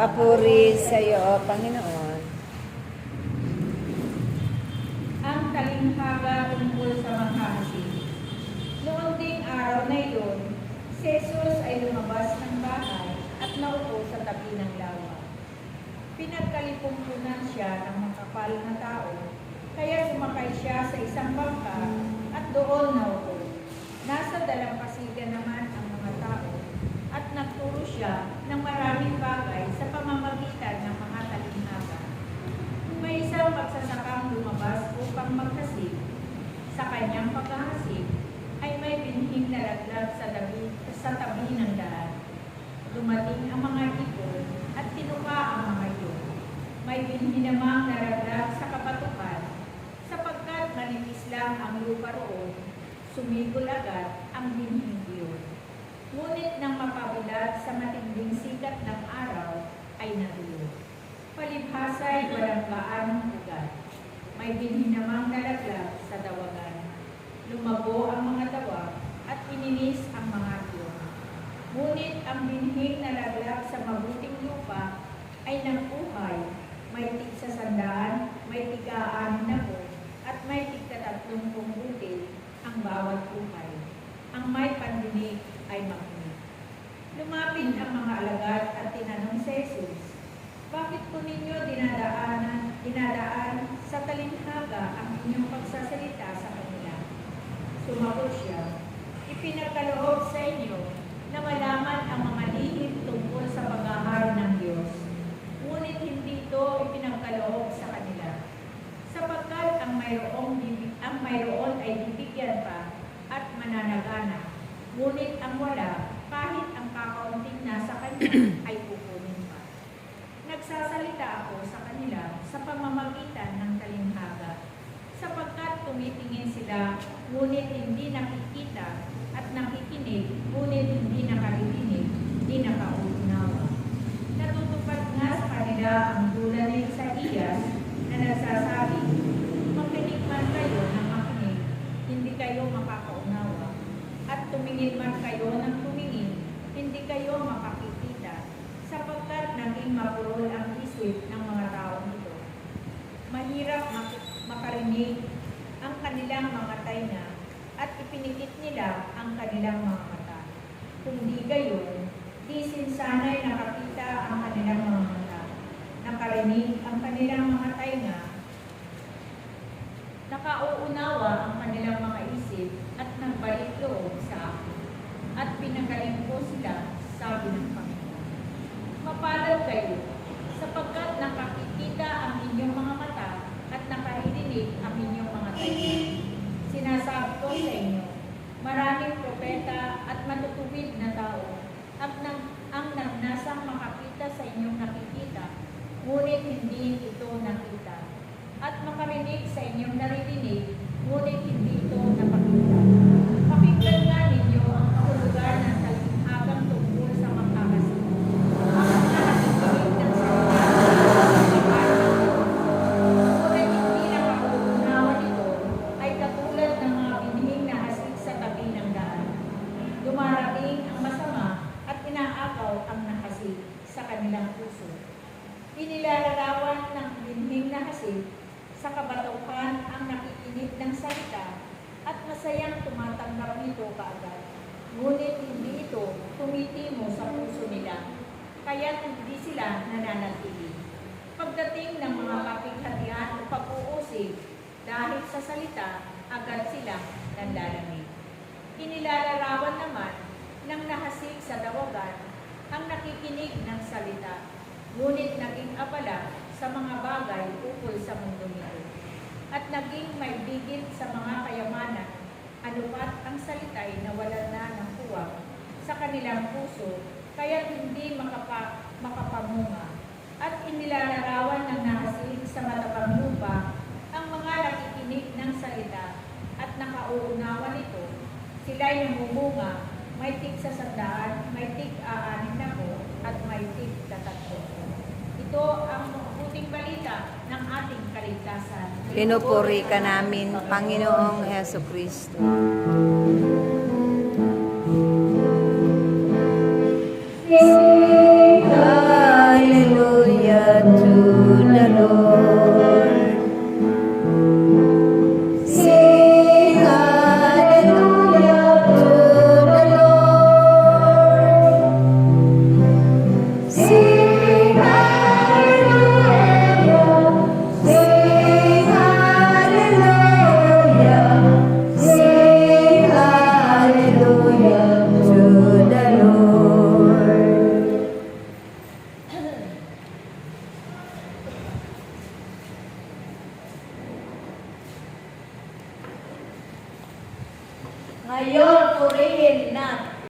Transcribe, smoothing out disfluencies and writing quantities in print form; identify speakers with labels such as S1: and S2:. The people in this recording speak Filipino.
S1: Papuri sa iyo, Panginoon.
S2: Ang talinghaga tungkol sa manghahasik. Noon ding araw na iyon, si Jesus ay lumabas ng bahay at naupo sa tabi ng lawa. Pinagkalipungkunan siya ng makapal na tao, kaya sumakay siya sa isang bangka at doon naupo. Nasa dalampasigan naman ang mga tao at nagturo siya ng maraming bagay sa pamamagitan ng mga talinghaga. May isang magsasakang lumabas upang maghasik. Sa kanyang paghahasik ay may binhing nalaglag sa tabi ng daan. Dumating ang mga ibon at tinuka ang mga iyon. May binhi namang nalaglag sa kabatukan, sapagkat manipis lang ang lupa roon, sumigol agad ang binhing iyon. Ngunit nang mapabilad sa matinding sikat ng araw, ay natulog. Palibhasa'y walang gaanong ugat. May binhi namang nalaglag sa dawagan. Lumago ang mga dawag at ininis ang mga iyon. Ngunit ang binhing nalaglag sa mabuting lupa ay nagbuhay. May tig sa 100, may tig-6 na buwan, at may tig-30 butil ang bawat buhay. Ang may pandinig ay makinig. Lumapit ang mga alagad at tinanong si Jesus, bakit po ninyo dinadaan sa talinghaga ang inyong pagsasalita sa kanila? Sumagot siya, ipinagkaloob sa inyo na malaman ang mga lihim tungkol sa paghahari ng Diyos. Ngunit hindi ito ipinagkaloob sa kanila. Sapagkat ang mayroon ay bibigyan pa at mananagana. Ngunit ang wala, kahit ang kakaunting nasa kanya, ay kukunin pa. Nagsasalita ako sa kanila sa pamamagitan ng talinghaga, sapagkat tumitingin sila, ngunit hindi nakikita, at nakikinig, ngunit hindi nakaririnig, hindi nakauunawa. Natutupad nga sa kanila ang dula ni Isaías na nagsasabi, makinig man kayo ng makinig, hindi kayo makakaunawa, at tumingin man kayo ng tumingin, hindi kayo makakikita, sapagkat naging mapurol ang isip ng mga taong ito. Mahirap makarinig ang kanilang mga tainga at ipinikit nila ang kanilang mga mata. Kung di gayon, di sinsanay nakakita ang kanilang mga mata, nakarinig ang kanilang mga tainga, nakauunawa ang kanilang mga isip at nagbalik loob sa akin. At pinagaling ko sila, sabi ng Panginoon. Mapalad kayo, sapagkat nakakikita ang inyong mga mata at nakaririnig ang inyong mga tainga. Sinasabi ko sa inyo, maraming propeta at matutuwid na tao ang nagnasang makakita sa inyong nakikita, ngunit hindi ito nakita. At makarinig sa inyong naririnig, ngunit hindi ito napakita. Pakinggan nga ninyo ang kahulugan ng talinghagang tungkol sa manghahasik. Ang nakikinig ng salita, ngunit hindi nakauunawa nito, ay katulad ng mga binhing na hasik sa tabi ng daan. Dumarating ang masama at inaagaw ang nahasik sa kanilang puso. Inilalarawan ng binhing na hasik sa kabatukan ang nakikinig ng salita at masayang tumatanggap nito kaagad. Ngunit hindi ito tumitimo sa puso nila, kaya hindi sila nananatili. Pagdating ng mga kapighatian o pag-uusig, dahil sa salita, agad sila nanlalamig. Inilalarawan naman ng nahasik sa dawagan ang nakikinig ng salita, ngunit naging abala sa mga bagay ukol sa mundo nito, at naging may bigit sa mga kayamanan, anupat ang salita'y nawalan na ng puwang sa kanilang puso, kaya hindi makapamunga. At inilalarawan ng nahasik sa matapang lupa ang mga nakikinig ng salita at nakauunawa nito. Sila'y namumunga, may tig sa 100, may tig 6 na po, at may tig 30. Ito ang mabuting balita ng ating kaligtasan.
S1: Pinupuri ka namin, Panginoong Hesus Kristo.